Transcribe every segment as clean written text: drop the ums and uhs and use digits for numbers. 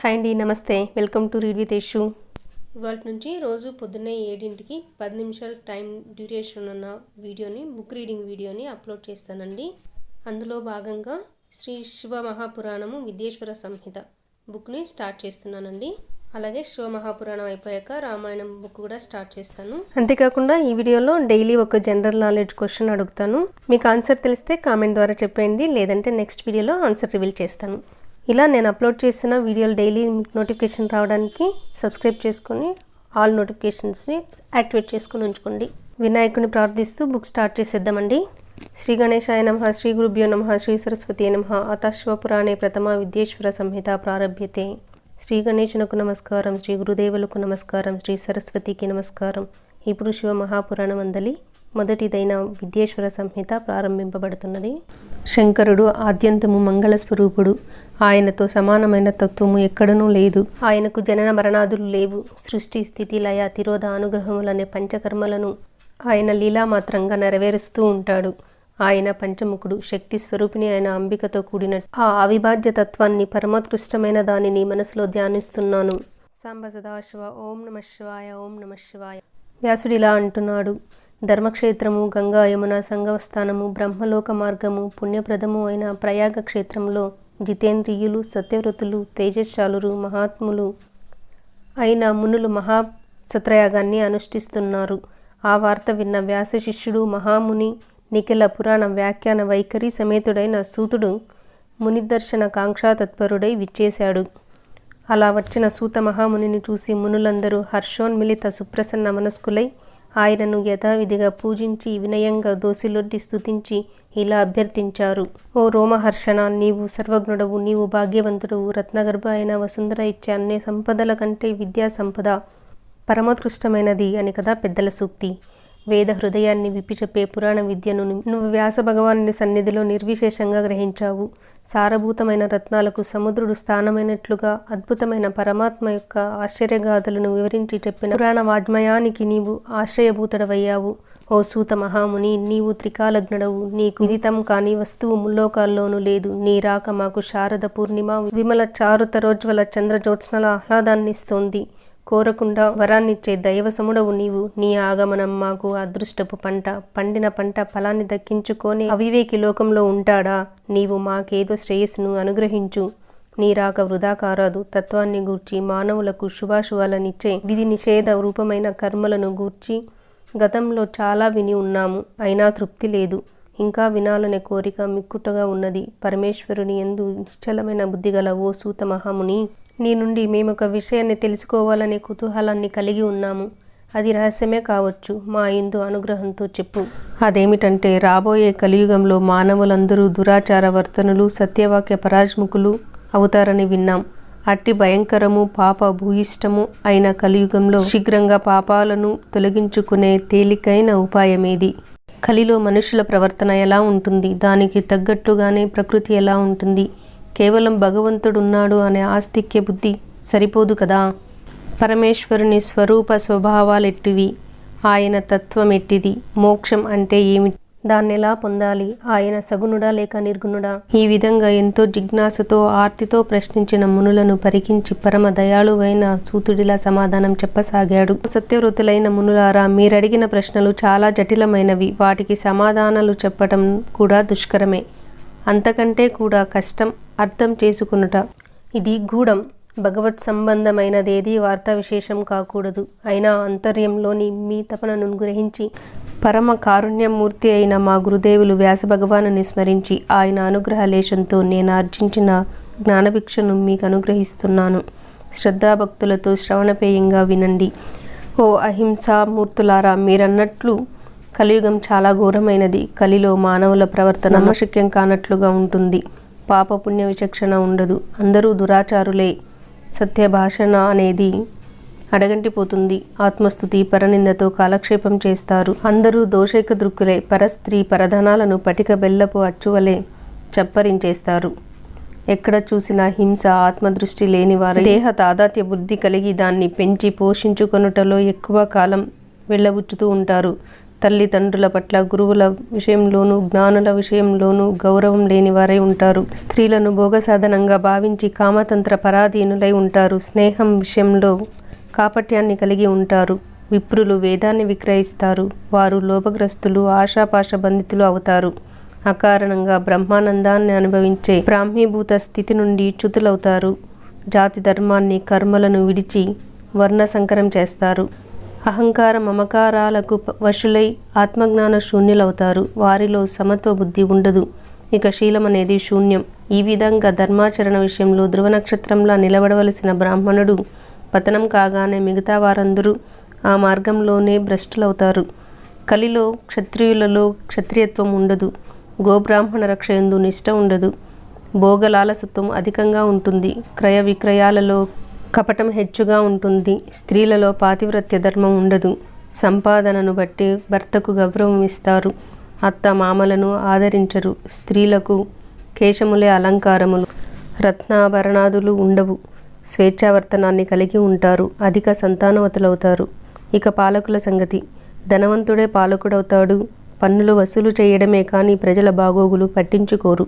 Hi అండి, నమస్తే. Welcome to read with Yashu. ఇవాళ నుంచి రోజు పొద్దున్నే 7కి 10 నిమిషాలు టైం డ్యూరేషన్ ఉన్న వీడియోని, బుక్ రీడింగ్ వీడియోని అప్లోడ్ చేస్తానండి. అందులో భాగంగా శ్రీ శివ మహాపురాణము విద్యేశ్వర సంహిత బుక్ని స్టార్ట్ చేస్తున్నానండి. అలాగే శివ మహాపురాణం అయిపోయాక రామాయణం బుక్ కూడా స్టార్ట్ చేస్తాను. అంతేకాకుండా ఈ వీడియోలో డైలీ ఒక జనరల్ నాలెడ్జ్ క్వశ్చన్ అడుగుతాను. మీకు ఆన్సర్ తెలిస్తే కామెంట్ ద్వారా చెప్పండి, లేదంటే నెక్స్ట్ వీడియోలో ఆన్సర్ రివీల్ చేస్తాను. ఇలా నేను అప్లోడ్ చేసిన వీడియోలు డైలీ మీకు నోటిఫికేషన్ రావడానికి సబ్స్క్రైబ్ చేసుకొని ఆల్ నోటిఫికేషన్స్ని యాక్టివేట్ చేసుకొని ఉంచుకోండి. వినాయకుని ప్రార్థిస్తూ బుక్ స్టార్ట్ చేసేద్దామండి. శ్రీ గణేశాయ నమః, శ్రీ గురుభ్యో నమః, శ్రీ సరస్వతి నమః. అత శివపురాణే ప్రథమ విద్యేశ్వర సంహిత ప్రారభ్యతే. శ్రీ గణేశునకు నమస్కారం, శ్రీ గురుదేవులకు నమస్కారం, శ్రీ సరస్వతికి నమస్కారం. ఇప్పుడు శివ మహాపురాణం అందలి మొదటిదైన విద్యేశ్వర సంహిత ప్రారంభింపబడుతున్నది. శంకరుడు ఆద్యంతము మంగళస్వరూపుడు. ఆయనతో సమానమైన తత్వము ఎక్కడనూ లేదు. ఆయనకు జనన మరణాదులు లేవు. సృష్టి, స్థితి, లయ, తిరోధ, అనుగ్రహములనే పంచకర్మలను ఆయన లీలామాత్రంగా నెరవేరుస్తూ ఉంటాడు. ఆయన పంచముఖుడు. శక్తి స్వరూపిణి అయిన అంబికతో కూడిన ఆ అవిభాజ్య తత్వాన్ని, పరమోత్కృష్టమైన దానిని మనసులో ధ్యానిస్తున్నాను. సాంబ సదాశివ. ఓం నమ శివాయ, ఓం నమ శివాయ. వ్యాసుడిలా అంటున్నాడు: ధర్మక్షేత్రము, గంగా యమున సంగమస్థానము, బ్రహ్మలోక మార్గము, పుణ్యప్రదము అయిన ప్రయాగ క్షేత్రంలో జితేంద్రియులు, సత్యవ్రతులు, తేజశాలురు, మహాత్ములు అయిన మునులు మహాసత్రయాగాన్ని అనుష్ఠిస్తున్నారు. ఆ వార్త విన్న వ్యాస శిష్యుడు మహాముని నిఖిల పురాణ వ్యాఖ్యాన వైఖరి సమేతుడైన సూతుడు మునిదర్శన కాంక్షాతత్పరుడై విచ్చేశాడు. అలా వచ్చిన సూత మహామునిని చూసి మునులందరూ హర్షోన్మిళిత సుప్రసన్న మనస్కులై ఆయనను యథావిధిగా పూజించి వినయంగా దోసిలొడ్డి స్తుతించి ఇలా అభ్యర్థించారు: ఓ రోమహర్షణ, నీవు సర్వజ్ఞుడవు, నీవు భాగ్యవంతుడవు. రత్నగర్భ అయిన వసుంధర ఇచ్చే అన్ని సంపదల కంటే విద్యా సంపద పరమోత్కృష్టమైనది అని కదా పెద్దల సూక్తి. వేద హృదయాన్ని విప్పిచెప్పే పురాణ విద్యను నువ్వు వ్యాస భగవానుని సన్నిధిలో నిర్విశేషంగా గ్రహించావు. సారభూతమైన రత్నాలకు సముద్రుడు స్థానమైనట్లుగా అద్భుతమైన పరమాత్మ యొక్క ఆశ్చర్యగాథలను వివరించి చెప్పిన పురాణ వాజ్మయానికి నీవు ఆశ్రయభూతుడవయ్యావు. ఓ సూత మహాముని, నీవు త్రికాలజ్ఞుడవు. నీకు విదితం కాని వస్తువు ముల్లోకాల్లోనూ లేదు. నీ రాక మాకు శారద పూర్ణిమ విమల చారుతరోజ్వల చంద్రజ్యోత్స్నల ఆహ్లాదాన్నిస్తోంది. కోరకుండా వరాన్నిచ్చే దైవసముడవు నీవు. నీ ఆగమనం మాకు అదృష్టపు పంట. పండిన పంట ఫలాన్ని దక్కించుకొని అవివేకి లోకంలో ఉంటాడా? నీవు మాకేదో శ్రేయస్సును అనుగ్రహించు. నీ రాక వృధా కారాదు. తత్వాన్ని గూర్చి, మానవులకు శుభాశుభాలనిచ్చే విధి నిషేధ రూపమైన కర్మలను గూర్చి గతంలో చాలా విని ఉన్నాము. అయినా తృప్తి లేదు. ఇంకా వినాలనే కోరిక మిక్కుటగా ఉన్నది. పరమేశ్వరుని యందు నిశ్చలమైన బుద్ధిగల ఓ సూత మహాముని, నీ నుండి మేమొక విషయాన్ని తెలుసుకోవాలనే కుతూహలాన్ని కలిగి ఉన్నాము. అది రహస్యమే కావచ్చు. మా యందు అనుగ్రహంతో చెప్పు. అదేమిటంటే, రాబోయే కలియుగంలో మానవులందరూ దురాచార వర్తనులు, సత్యవాక్య పరాజ్ముఖులు అవుతారని విన్నాం. అట్టి భయంకరము, పాప భూయిష్టము అయిన కలియుగంలో శీఘ్రంగా పాపాలను తొలగించుకునే తేలికైన ఉపాయమేది? కలిలో మనుషుల ప్రవర్తన ఎలా ఉంటుంది? దానికి తగ్గట్టుగానే ప్రకృతి ఎలా ఉంటుంది? కేవలం భగవంతుడున్నాడు అనే ఆస్తిక్య బుద్ధి సరిపోదు కదా. పరమేశ్వరుని స్వరూప స్వభావాలెట్టివి? ఆయన తత్వం ఎట్టిది? మోక్షం అంటే ఏమిటి? దాన్నెలా పొందాలి? ఆయన సగుణుడా లేక నిర్గుణుడా? ఈ విధంగా ఎంతో జిజ్ఞాసతో, ఆర్తితో ప్రశ్నించిన మునులను పరికించి పరమ దయాళువైన సూతుడిలా సమాధానం చెప్పసాగాడు. సత్యవ్రతులైన మునులారా, మీరడిగిన ప్రశ్నలు చాలా జటిలమైనవి. వాటికి సమాధానాలు చెప్పటం కూడా దుష్కరమే. అంతకంటే కూడా కష్టం అర్థం చేసుకునుట. ఇది గూఢం. భగవత్ సంబంధమైనదేది వార్తా విశేషం కాకూడదు. అయినా అంతర్యంలోని మీ తపనను గ్రహించి పరమ కారుణ్యమూర్తి అయిన మా గురుదేవులు వ్యాస భగవానుని స్మరించి ఆయన అనుగ్రహ లేశంతో నేను ఆర్జించిన జ్ఞానభిక్షను మీకు అనుగ్రహిస్తున్నాను. శ్రద్ధాభక్తులతో శ్రవణపేయంగా వినండి. ఓ అహింసా మూర్తులారా, మీరన్నట్లు కలియుగం చాలా ఘోరమైనది. కలిలో మానవుల ప్రవర్తన నమ్మశక్యం కానట్లుగా ఉంటుంది. పాపపుణ్య విచక్షణ ఉండదు. అందరూ దురాచారులే. సత్యభాషణ అనేది అడగంటిపోతుంది. ఆత్మస్థుతి, పరనిందతో కాలక్షేపం చేస్తారు. అందరూ దోషైక దృక్కులే. పరస్త్రీ పరధనాలను పటిక బెల్లపు అచ్చువలే చప్పరించేస్తారు. ఎక్కడ చూసినా హింస, ఆత్మదృష్టి లేనివారు దేహ తాదాత్య బుద్ధి కలిగి దాన్ని పెంచి పోషించుకొనుటలో ఎక్కువ కాలం వెళ్ళబుచ్చుతూ ఉంటారు. తల్లిదండ్రుల పట్ల, గురువుల విషయంలోనూ, జ్ఞానుల విషయంలోనూ గౌరవం లేని వారై ఉంటారు. స్త్రీలను భోగసాధనంగా భావించి కామతంత్ర పరాధీనులై ఉంటారు. స్నేహం విషయంలో కాపట్యాన్ని కలిగి ఉంటారు. విప్రులు వేదాన్ని విక్రయిస్తారు. వారు లోభగ్రస్తులు, ఆశాపాశ బంధితులు అవుతారు. అకారణంగా బ్రహ్మానందాన్ని అనుభవించే బ్రాహ్మీభూత స్థితి నుండి చ్యుతులవుతారు. జాతి ధర్మాన్ని, కర్మలను విడిచి వర్ణ సంకరం చేస్తారు. అహంకార మమకారాలకు వశులై ఆత్మజ్ఞాన శూన్యులవుతారు. వారిలో సమత్వ బుద్ధి ఉండదు. ఇక శీలం అనేది శూన్యం. ఈ విధంగా ధర్మాచరణ విషయంలో ధ్రువ నక్షత్రంలా నిలబడవలసిన బ్రాహ్మణుడు పతనం కాగానే మిగతా వారందరూ ఆ మార్గంలోనే భ్రష్టులవుతారు. కలిలో క్షత్రియులలో క్షత్రియత్వం ఉండదు. గోబ్రాహ్మణ రక్షయందు నిష్ఠ ఉండదు. భోగలాలసత్వం అధికంగా ఉంటుంది. క్రయ విక్రయాలలో కపటం హెచ్చుగా ఉంటుంది. స్త్రీలలో పాతివ్రత్య ధర్మం ఉండదు. సంపాదనను బట్టి భర్తకు గౌరవం ఇస్తారు. అత్త మామలను ఆదరించరు. స్త్రీలకు కేశములే అలంకారములు, రత్నాభరణాదులు ఉండవు. స్వేచ్ఛావర్తనాన్ని కలిగి ఉంటారు. అధిక సంతానవతులవుతారు. ఇక పాలకుల సంగతి. ధనవంతుడే పాలకుడవుతాడు. పన్నులు వసూలు చేయడమే కానీ ప్రజల బాగోగులు పట్టించుకోరు.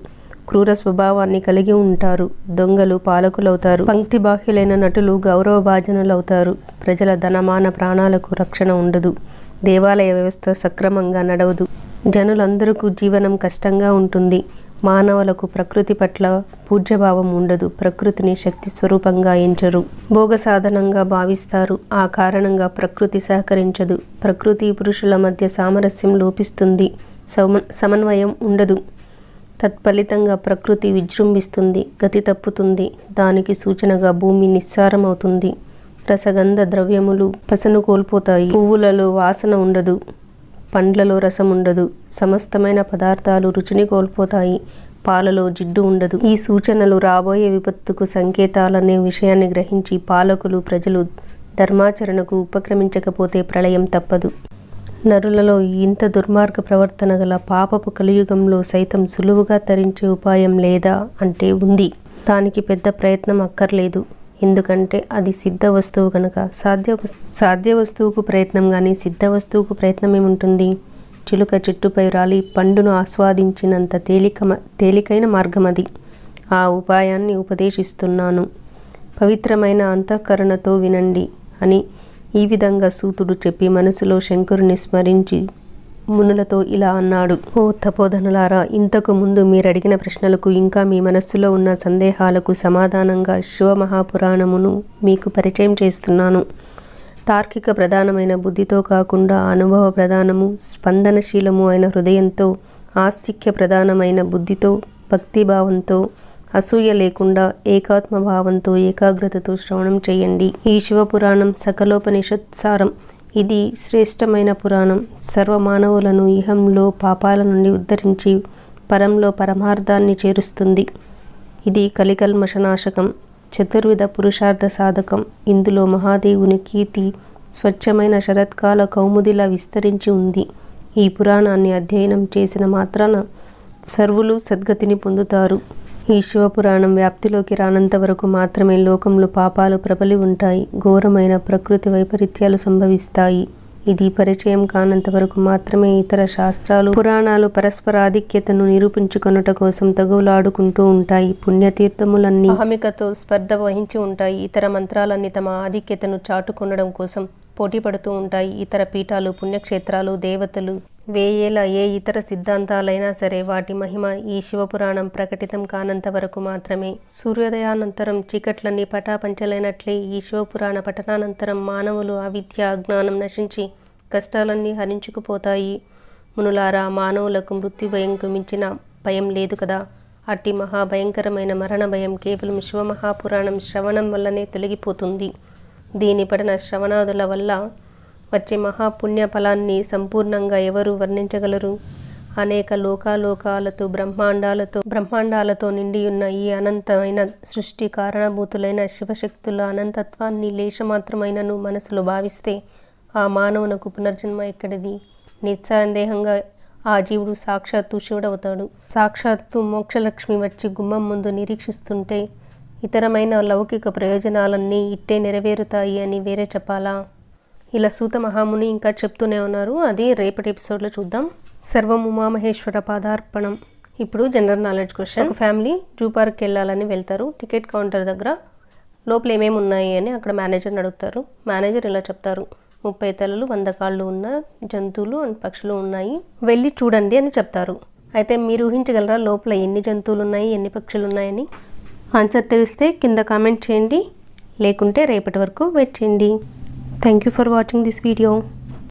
క్రూర స్వభావాన్ని కలిగి ఉంటారు. దొంగలు పాలకులవుతారు. పంక్తి బాహ్యులైన నటులు గౌరవ భాజనులవుతారు. ప్రజల ధనమాన ప్రాణాలకు రక్షణ ఉండదు. దేవాలయ వ్యవస్థ సక్రమంగా నడవదు. జనులందరికీ జీవనం కష్టంగా ఉంటుంది. మానవులకు ప్రకృతి పట్ల పూజ్యభావం ఉండదు. ప్రకృతిని శక్తి స్వరూపంగా ఎంచరు. భోగ సాధనంగా భావిస్తారు. ఆ కారణంగా ప్రకృతి సహకరించదు. ప్రకృతి పురుషుల మధ్య సామరస్యం లోపిస్తుంది. సమన్వయం ఉండదు. తత్ఫలితంగా ప్రకృతి విజృంభిస్తుంది, గతి తప్పుతుంది. దానికి సూచనగా భూమి నిస్సారమవుతుంది. రసగంధ ద్రవ్యములు పసను కోల్పోతాయి. పువ్వులలో వాసన ఉండదు. పండ్లలో రసం ఉండదు. సమస్తమైన పదార్థాలు రుచిని కోల్పోతాయి. పాలలో జిడ్డు ఉండదు. ఈ సూచనలు రాబోయే విపత్తుకు సంకేతాలనే విషయాన్ని గ్రహించి పాలకులు, ప్రజలు ధర్మాచరణకు ఉపక్రమించకపోతే ప్రళయం తప్పదు. నరులలో ఇంత దుర్మార్గ ప్రవర్తన గల పాపపు కలియుగంలో సైతం సులువుగా తరించే ఉపాయం లేదా అంటే ఉంది. దానికి పెద్ద ప్రయత్నం అక్కర్లేదు. ఎందుకంటే అది సిద్ధ వస్తువు కనుక. సాధ్య వస్తువుకు ప్రయత్నం కానీ సిద్ధ వస్తువుకు ప్రయత్నం ఏముంటుంది? చిలుక చెట్టుపై రాలి పండును ఆస్వాదించినంత తేలికైన మార్గం అది. ఆ ఉపాయాన్ని ఉపదేశిస్తున్నాను. పవిత్రమైన అంతఃకరణతో వినండి అని ఈ విధంగా సూతుడు చెప్పి మనసులో శంకరుని స్మరించి మునులతో ఇలా అన్నాడు. ఓ తపోధనులారా, ఇంతకు ముందు మీరడిగిన ప్రశ్నలకు ఇంకా మీ మనస్సులో ఉన్న సందేహాలకు సమాధానంగా శివమహాపురాణమును మీకు పరిచయం చేస్తున్నాను. తార్కిక ప్రధానమైన బుద్ధితో కాకుండా అనుభవ ప్రధానము, స్పందనశీలము అయిన హృదయంతో, ఆస్తిక్య ప్రధానమైన బుద్ధితో, భక్తిభావంతో, అసూయ లేకుండా ఏకాత్మభావంతో, ఏకాగ్రతతో శ్రవణం చేయండి. ఈ శివపురాణం సకలోపనిషత్ సారం. ఇది శ్రేష్టమైన పురాణం. సర్వమానవులను ఇహంలో పాపాల నుండి ఉద్ధరించి పరంలో పరమార్థాన్ని చేరుస్తుంది. ఇది కలికల్మషనాశకం, చతుర్విధ పురుషార్థ సాధకం. ఇందులో మహాదేవుని కీర్తి స్వచ్ఛమైన శరత్కాల కౌముదిలా విస్తరించి ఉంది. ఈ పురాణాన్ని అధ్యయనం చేసిన మాత్రాన సర్వులు సద్గతిని పొందుతారు. ఈ శివపురాణం వ్యాప్తిలోకి రానంత వరకు మాత్రమే లోకంలో పాపాలు ప్రబలి ఉంటాయి. ఘోరమైన ప్రకృతి వైపరీత్యాలు సంభవిస్తాయి. ఇది పరిచయం కానంత వరకు మాత్రమే ఇతర శాస్త్రాలు, పురాణాలు పరస్పర ఆధిక్యతను నిరూపించుకొనుట కోసం తగులాడుకుంటూ ఉంటాయి. పుణ్యతీర్థములన్నీ అహమికతో స్పర్ధ వహించి ఉంటాయి. ఇతర మంత్రాలన్నీ తమ ఆధిక్యతను చాటుకొనడం కోసం పోటీ పడుతూ ఉంటాయి. ఇతర పీఠాలు, పుణ్యక్షేత్రాలు, దేవతలు, వేయేల ఏ ఇతర సిద్ధాంతాలైనా సరే వాటి మహిమ ఈ శివపురాణం ప్రకటితం కానంత వరకు మాత్రమే. సూర్యోదయానంతరం చీకట్లన్నీ పటాపంచలైనట్లే ఈ శివపురాణ పఠనానంతరం మానవులు అవిద్య, అజ్ఞానం నశించి కష్టాలన్నీ హరించుకుపోతాయి. మునులారా, మానవులకు మృత్యు భయంకు మించిన భయం లేదు కదా. అట్టి మహాభయంకరమైన మరణ భయం కేవలం శివమహాపురాణం శ్రవణం వల్లనే తొలగిపోతుంది. దీని పఠన శ్రవణాదుల వల్ల వచ్చే మహాపుణ్య ఫలాన్ని సంపూర్ణంగా ఎవరు వర్ణించగలరు? అనేక లోకాలోకాలతో బ్రహ్మాండాలతో నిండియున్న ఈ అనంతమైన సృష్టి కారణభూతులైన శివశక్తుల అనంతత్వాన్ని లేశమాత్రమైనను మనసులో భావిస్తే ఆ మానవునకు పునర్జన్మ ఎక్కడిది? నిస్సందేహంగా ఆ జీవుడు సాక్షాత్తు శివుడవుతాడు. సాక్షాత్తు మోక్షలక్ష్మి వచ్చి గుమ్మం ముందు నిరీక్షిస్తుంటే ఇతరమైన లౌకిక ప్రయోజనాలన్నీ ఇట్టే నెరవేరుతాయి అని వేరే చెప్పాలా? ఇలా సూత మహాముని ఇంకా చెప్తూనే ఉన్నారు. అది రేపటి ఎపిసోడ్లో చూద్దాం. సర్వం ఉమామహేశ్వర పాదార్పణం. ఇప్పుడు జనరల్ నాలెడ్జ్ క్వశ్చన్. ఒక ఫ్యామిలీ జూ పార్క్కి వెళ్ళాలని వెళ్తారు. టికెట్ కౌంటర్ దగ్గర లోపల ఏమేమి ఉన్నాయి అని అక్కడ మేనేజర్ని అడుగుతారు. మేనేజర్ ఇలా చెప్తారు, 30 తలలు 100 కాళ్ళు ఉన్న జంతువులు అండ్ పక్షులు ఉన్నాయి, వెళ్ళి చూడండి అని చెప్తారు. అయితే మీరు ఊహించగలరా లోపల ఎన్ని జంతువులు ఉన్నాయి, ఎన్ని పక్షులు ఉన్నాయని? ఆన్సర్ తెలిస్తే కింద కామెంట్ చేయండి, లేకుంటే రేపటి వరకు వెయిట్ చేయండి. Thank you for watching this video.